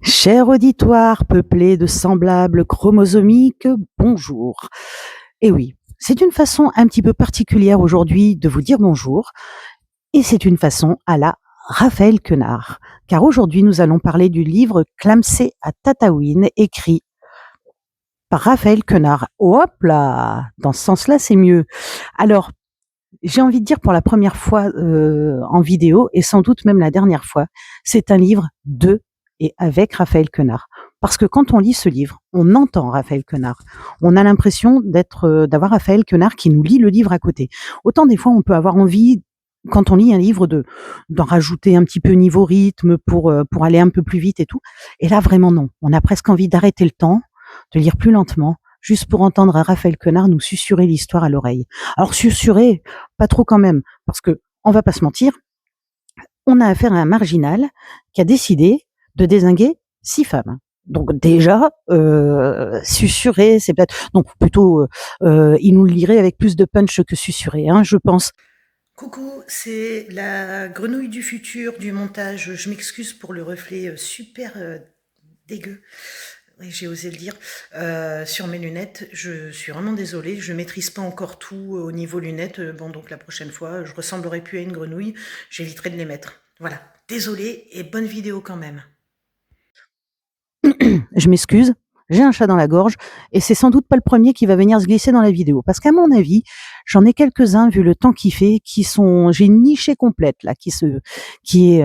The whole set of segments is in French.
Cher auditoire peuplé de semblables chromosomiques, bonjour. Et oui, c'est une façon un petit peu particulière aujourd'hui de vous dire bonjour, et c'est une façon à la Raphaël Quenard. Car aujourd'hui, nous allons parler du livre Clamsé à Tataouine, écrit par Raphaël Quenard. Hop là, dans ce sens-là, c'est mieux. Alors, j'ai envie de dire pour la première fois en vidéo, et sans doute même la dernière fois, c'est un livre de et avec Raphaël Quenard. Parce que quand on lit ce livre, on entend Raphaël Quenard. On a l'impression d'avoir Raphaël Quenard qui nous lit le livre à côté. Autant des fois, on peut avoir envie, quand on lit un livre, d'en rajouter un petit peu niveau rythme pour aller un peu plus vite et tout. Et là, vraiment non. On a presque envie d'arrêter le temps, de lire plus lentement, juste pour entendre Raphaël Quenard nous susurrer l'histoire à l'oreille. Alors susurrer, pas trop quand même, parce que on va pas se mentir, on a affaire à un marginal qui a décidé de dézinguer 6 femmes. Donc déjà, susurrer, c'est peut-être non, plutôt, il nous le lirait avec plus de punch que susurrer, hein, je pense. Coucou, c'est la grenouille du futur du montage. Je m'excuse pour le reflet super dégueu, oui, j'ai osé le dire, sur mes lunettes. Je suis vraiment désolée, je maîtrise pas encore tout au niveau lunettes. Bon, donc la prochaine fois, je ressemblerai plus à une grenouille, j'éviterai de les mettre. Voilà, désolée et bonne vidéo quand même. Je m'excuse, j'ai un chat dans la gorge et c'est sans doute pas le premier qui va venir se glisser dans la vidéo. Parce qu'à mon avis, j'en ai quelques-uns vu le temps qu'il fait, j'ai une nichée complète là, qui est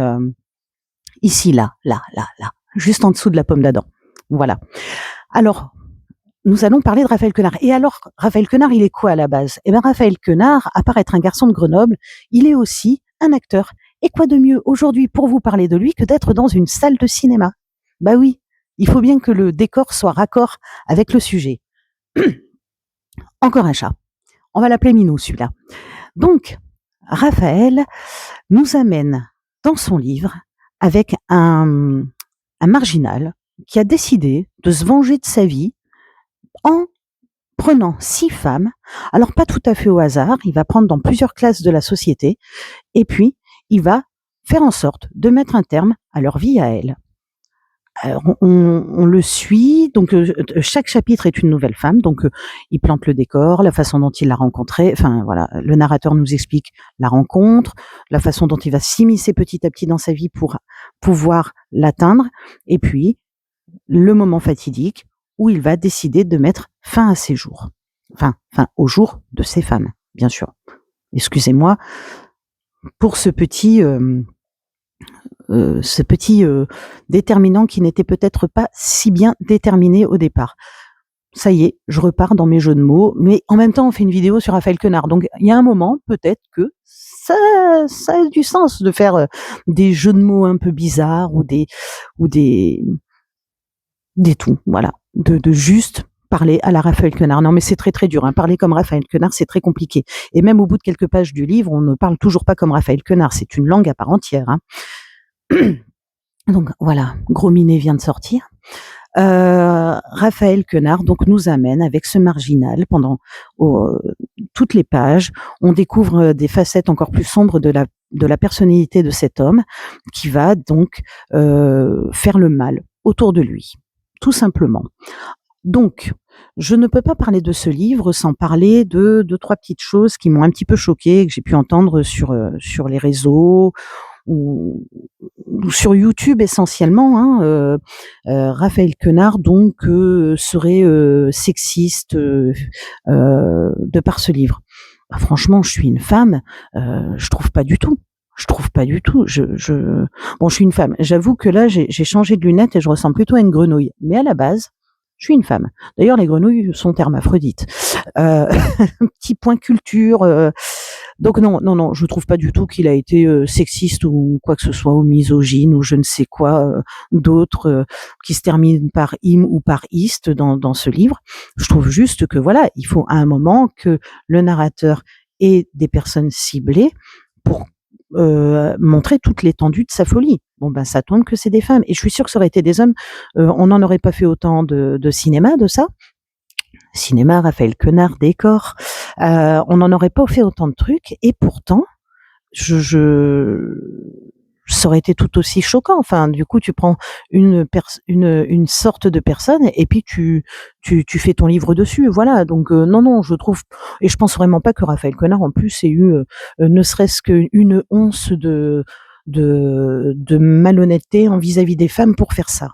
ici, là, juste en dessous de la pomme d'Adam. Voilà. Alors, nous allons parler de Raphaël Quenard. Et alors, Raphaël Quenard, il est quoi à la base? Eh bien, Raphaël Quenard, à part être un garçon de Grenoble, il est aussi un acteur. Et quoi de mieux aujourd'hui pour vous parler de lui que d'être dans une salle de cinéma? Bah oui, il faut bien que le décor soit raccord avec le sujet. Encore un chat. On va l'appeler Minou, celui-là. Donc, Raphaël nous amène dans son livre avec un marginal qui a décidé de se venger de sa vie en prenant 6 femmes, alors pas tout à fait au hasard, il va prendre dans plusieurs classes de la société, et puis il va faire en sorte de mettre un terme à leur vie à elles. Alors on le suit, donc chaque chapitre est une nouvelle femme, donc il plante le décor, la façon dont il l'a rencontrée, enfin voilà, le narrateur nous explique la rencontre, la façon dont il va s'immiscer petit à petit dans sa vie pour pouvoir l'atteindre, et puis le moment fatidique où il va décider de mettre fin à ses jours. Enfin, au jour de ces femmes, bien sûr. Excusez-moi pour ce petit déterminant qui n'était peut-être pas si bien déterminé au départ. Ça y est, je repars dans mes jeux de mots, mais en même temps, on fait une vidéo sur Raphaël Quenard. Donc, il y a un moment, peut-être que ça a du sens de faire des jeux de mots un peu bizarres ou des tout, voilà, de juste parler à la Raphaël Quenard. Non, mais c'est très très dur. Hein. Parler comme Raphaël Quenard, c'est très compliqué. Et même au bout de quelques pages du livre, on ne parle toujours pas comme Raphaël Quenard. C'est une langue à part entière. Hein. Donc voilà, Gros Minet vient de sortir. Raphaël Quenard donc nous amène avec ce marginal pendant toutes les pages. On découvre des facettes encore plus sombres de la personnalité de cet homme qui va donc faire le mal autour de lui, tout simplement. Donc, je ne peux pas parler de ce livre sans parler de 2-3 petites choses qui m'ont un petit peu choquée, que j'ai pu entendre sur les réseaux ou sur YouTube essentiellement. Hein, Raphaël Quenard donc serait sexiste de par ce livre. Bah, franchement, je suis une femme, je trouve pas du tout. Je trouve pas du tout. Bon, je suis une femme. J'avoue que là, j'ai changé de lunettes et je ressemble plutôt à une grenouille. Mais à la base, je suis une femme. D'ailleurs, les grenouilles sont hermaphrodites. Petit point culture. Donc non, je trouve pas du tout qu'il a été sexiste ou quoi que ce soit, ou misogyne ou je ne sais quoi d'autre qui se termine par im ou par iste dans ce livre. Je trouve juste que voilà, il faut à un moment que le narrateur ait des personnes ciblées pour montrer toute l'étendue de sa folie. Bon ben ça tombe que c'est des femmes et je suis sûre que ça aurait été des hommes, on n'en aurait pas fait autant de cinéma de ça. Cinéma, Raphaël Quenard, décor, on n'en aurait pas fait autant de trucs et pourtant je ça aurait été tout aussi choquant. Enfin, du coup, tu prends une sorte de personne et puis tu fais ton livre dessus. Voilà. Donc non, je trouve, et je pense vraiment pas que Raphaël Quenard en plus ait eu ne serait-ce qu'une once de malhonnêteté en vis-à-vis des femmes pour faire ça.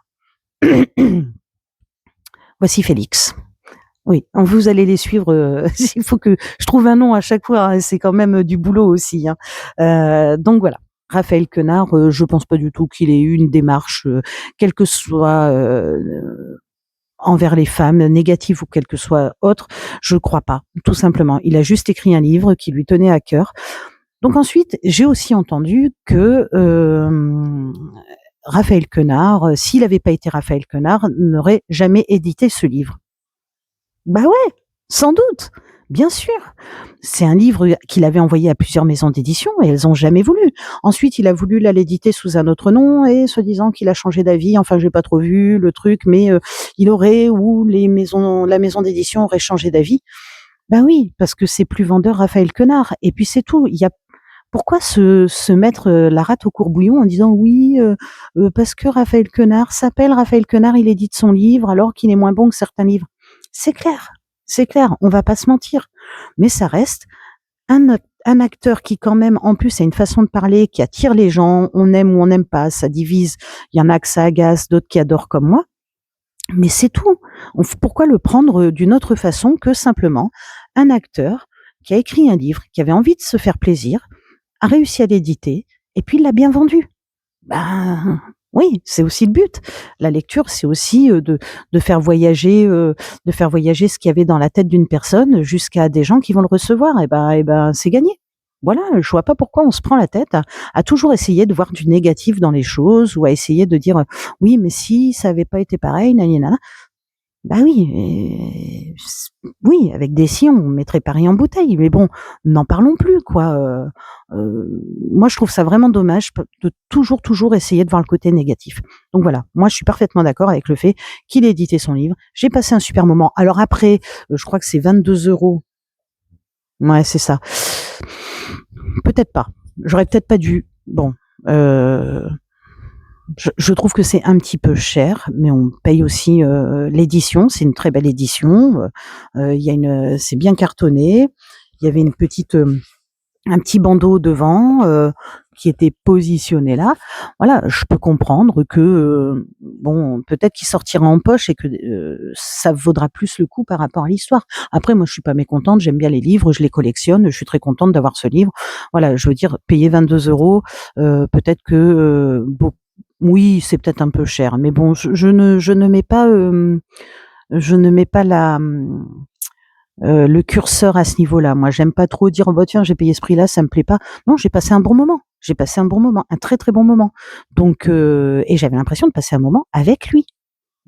Voici Félix. Oui, vous allez les suivre. Il faut que je trouve un nom à chaque fois. Hein, c'est quand même du boulot aussi. Hein. Donc voilà, Raphaël Quenard. Je pense pas du tout qu'il ait eu une démarche, quelle que soit envers les femmes, négative ou quelle que soit autre. Je crois pas, tout simplement. Il a juste écrit un livre qui lui tenait à cœur. Donc ensuite, j'ai aussi entendu que Raphaël Quenard, s'il n'avait pas été Raphaël Quenard, n'aurait jamais édité ce livre. Bah ouais, sans doute, bien sûr. C'est un livre qu'il avait envoyé à plusieurs maisons d'édition et elles ont jamais voulu. Ensuite, il a voulu l'éditer sous un autre nom et soi-disant qu'il a changé d'avis. Enfin, j'ai pas trop vu le truc, mais il aurait, ou la maison d'édition aurait changé d'avis. Ben oui, parce que c'est plus vendeur Raphaël Quenard. Et puis c'est tout. Pourquoi se mettre la rate au courbouillon en disant oui, parce que Raphaël Quenard s'appelle Raphaël Quenard, il édite son livre alors qu'il est moins bon que certains livres. C'est clair, on va pas se mentir. Mais ça reste un acteur qui quand même, en plus, a une façon de parler qui attire les gens, on aime ou on n'aime pas, ça divise, il y en a que ça agace, d'autres qui adorent comme moi. Mais c'est tout. Pourquoi le prendre d'une autre façon que simplement un acteur qui a écrit un livre, qui avait envie de se faire plaisir, a réussi à l'éditer, et puis il l'a bien vendu. Ben oui, c'est aussi le but. La lecture, c'est aussi de faire voyager ce qu'il y avait dans la tête d'une personne jusqu'à des gens qui vont le recevoir. Et ben, c'est gagné. Voilà, je vois pas pourquoi on se prend la tête à toujours essayer de voir du négatif dans les choses ou à essayer de dire oui, mais si ça avait pas été pareil, nanana. Bah oui, oui, avec des si, on mettrait Paris en bouteille. Mais bon, n'en parlons plus, quoi. Moi, je trouve ça vraiment dommage de toujours essayer de voir le côté négatif. Donc voilà, moi, je suis parfaitement d'accord avec le fait qu'il ait édité son livre. J'ai passé un super moment. Alors après, je crois que c'est 22 €. Ouais, c'est ça. Peut-être pas. J'aurais peut-être pas dû. Bon, je trouve que c'est un petit peu cher, mais on paye aussi l'édition. C'est une très belle édition. Il y a c'est bien cartonné. Il y avait un petit bandeau devant qui était positionné là. Voilà, je peux comprendre que bon, peut-être qu'il sortira en poche et que ça vaudra plus le coup par rapport à l'histoire. Après, moi, je suis pas mécontente. J'aime bien les livres, je les collectionne. Je suis très contente d'avoir ce livre. Voilà, je veux dire, payer 22 €, peut-être que oui, c'est peut-être un peu cher, mais bon, je ne mets pas le curseur à ce niveau-là. Moi, j'aime pas trop dire: «Oh bah tiens, j'ai payé ce prix-là, ça me plaît pas». Non, j'ai passé un bon moment. J'ai passé un bon moment, un très, très bon moment. Donc et j'avais l'impression de passer un moment avec lui.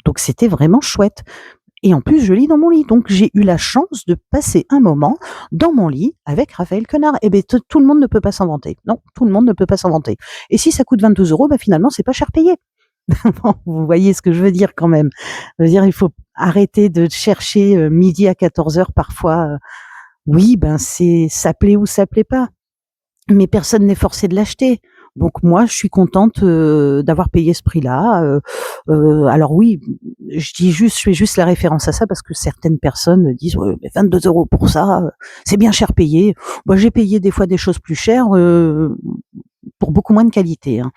Donc c'était vraiment chouette. Et en plus, je lis dans mon lit. Donc j'ai eu la chance de passer un moment dans mon lit avec Raphaël Quenard. Eh beh, tout le monde ne peut pas s'en vanter. Non, tout le monde ne peut pas s'en vanter. Et si ça coûte 22 €, bah finalement, c'est pas cher payé. Vous voyez ce que je veux dire quand même. Je veux dire, il faut arrêter de chercher midi à 14 h parfois. Oui, ben ça plaît ou ça plaît pas, mais personne n'est forcé de l'acheter. Donc moi, je suis contente d'avoir payé ce prix-là. Alors oui, je fais juste la référence à ça parce que certaines personnes disent ouais, mais 22 € pour ça, c'est bien cher payé. Moi, j'ai payé des fois des choses plus chères pour beaucoup moins de qualité. Hein.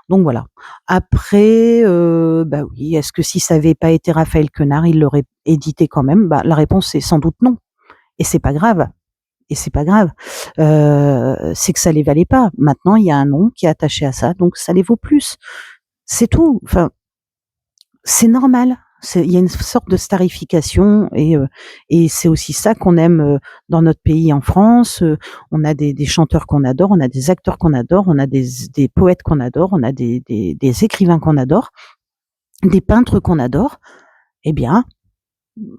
Donc voilà. Après, bah oui, est-ce que si ça avait pas été Raphaël Quenard, il l'aurait édité quand même? Bah la réponse est sans doute non. Et c'est pas grave. Et c'est pas grave. C'est que ça les valait pas. Maintenant, il y a un nom qui est attaché à ça, donc ça les vaut plus. C'est tout. Enfin, c'est normal. Il y a une sorte de starification et c'est aussi ça qu'on aime dans notre pays en France. On a des chanteurs qu'on adore, on a des acteurs qu'on adore, on a des poètes qu'on adore, on a des écrivains qu'on adore, des peintres qu'on adore. Eh bien,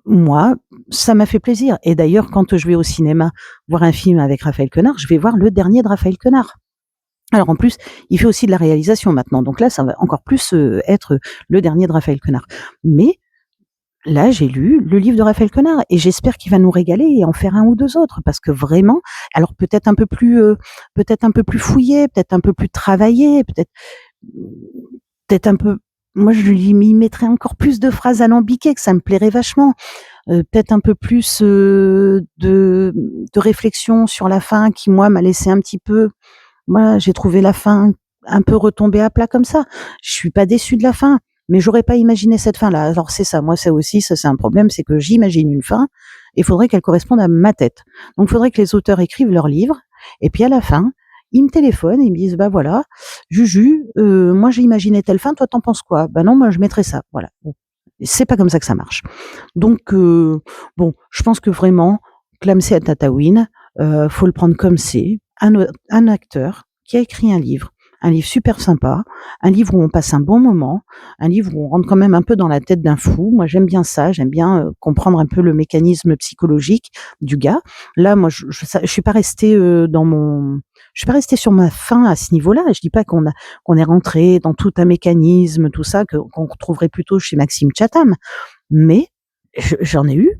moi, ça m'a fait plaisir. Et d'ailleurs, quand je vais au cinéma voir un film avec Raphaël Quenard, je vais voir le dernier de Raphaël Quenard. Alors en plus, il fait aussi de la réalisation maintenant. Donc là, ça va encore plus être le dernier de Raphaël Quenard. Mais là, j'ai lu le livre de Raphaël Quenard et j'espère qu'il va nous régaler et en faire 1 ou 2 autres parce que vraiment alors peut-être un peu plus fouillé, peut-être un peu plus travaillé, peut-être un peu moi je lui m'y mettrais encore plus de phrases alambiquées que ça me plairait vachement. Peut-être un peu plus, de réflexion sur la fin qui moi m'a laissé un petit peu moi, j'ai trouvé la fin un peu retombée à plat comme ça. Je suis pas déçue de la fin, mais j'aurais pas imaginé cette fin-là. Alors c'est ça, moi, ça aussi, ça c'est un problème, c'est que j'imagine une fin et il faudrait qu'elle corresponde à ma tête. Donc il faudrait que les auteurs écrivent leur livre et puis à la fin, ils me téléphonent et ils me disent: «Bah voilà, Juju, moi j'ai imaginé telle fin, toi tu en penses quoi?» «Bah non, moi je mettrais ça». Voilà. Bon, c'est pas comme ça que ça marche. Donc bon, je pense que vraiment, Clamsey à Tataouine, faut le prendre comme c'est, un acteur qui a écrit un livre super sympa, un livre où on passe un bon moment, un livre où on rentre quand même un peu dans la tête d'un fou. Moi, j'aime bien ça, j'aime bien, comprendre un peu le mécanisme psychologique du gars. Là, moi, je suis pas restée, je suis pas restée sur ma faim à ce niveau-là. Je dis pas qu'on est rentré dans tout un mécanisme, tout ça, qu'on retrouverait plutôt chez Maxime Chatham. Mais j'en ai eu,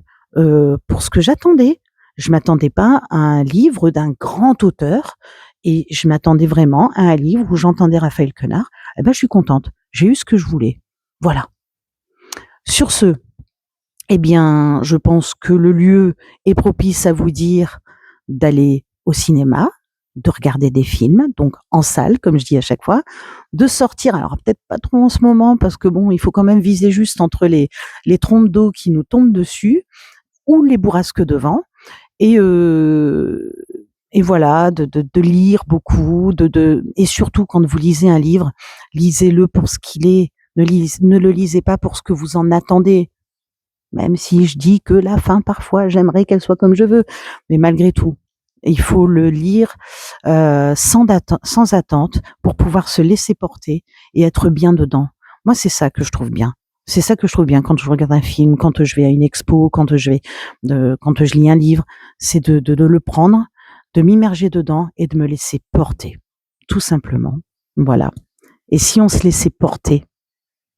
pour ce que j'attendais. Je m'attendais pas à un livre d'un grand auteur et je m'attendais vraiment à un livre où j'entendais Raphaël Quenard. Eh ben, je suis contente. J'ai eu ce que je voulais. Voilà. Sur ce, eh bien, je pense que le lieu est propice à vous dire d'aller au cinéma, de regarder des films, donc en salle, comme je dis à chaque fois, de sortir, alors peut-être pas trop en ce moment, parce que bon, il faut quand même viser juste entre les trompes d'eau qui nous tombent dessus, ou les bourrasques de vent, et, euh, et voilà, de lire beaucoup, et surtout quand vous lisez un livre, lisez-le pour ce qu'il est, ne le lisez pas pour ce que vous en attendez. Même si je dis que la fin, parfois, j'aimerais qu'elle soit comme je veux. Mais malgré tout, il faut le lire sans attente pour pouvoir se laisser porter et être bien dedans. Moi, c'est ça que je trouve bien. C'est ça que je trouve bien quand je regarde un film, quand je vais à une expo, quand je lis un livre, c'est de le prendre, de m'immerger dedans et de me laisser porter, tout simplement. Voilà. Et si on se laissait porter,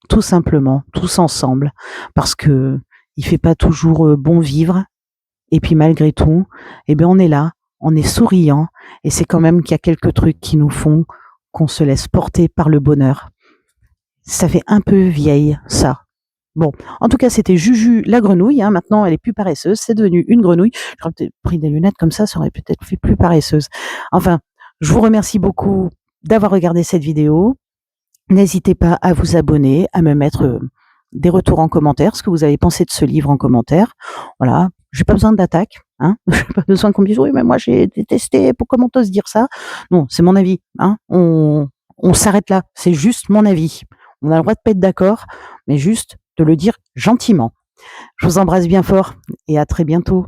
tout simplement, tous ensemble, parce que il fait pas toujours bon vivre. Et puis malgré tout, eh bien on est là, on est souriant, et c'est quand même qu'il y a quelques trucs qui nous font qu'on se laisse porter par le bonheur. Ça fait un peu vieille, ça. Bon, en tout cas, c'était Juju la grenouille. Hein. Maintenant, elle est plus paresseuse. C'est devenu une grenouille. J'aurais peut-être pris des lunettes comme ça aurait peut-être fait plus paresseuse. Enfin, je vous remercie beaucoup d'avoir regardé cette vidéo. N'hésitez pas à vous abonner, à me mettre des retours en commentaire, ce que vous avez pensé de ce livre en commentaire. Voilà, j'ai pas besoin d'attaque, hein. J'ai pas besoin qu'on me dise oui, mais moi j'ai détesté. Comment t'oses dire ça? Non, c'est mon avis. Hein. On s'arrête là. C'est juste mon avis. On a le droit de pas être d'accord, mais juste de le dire gentiment. Je vous embrasse bien fort et à très bientôt.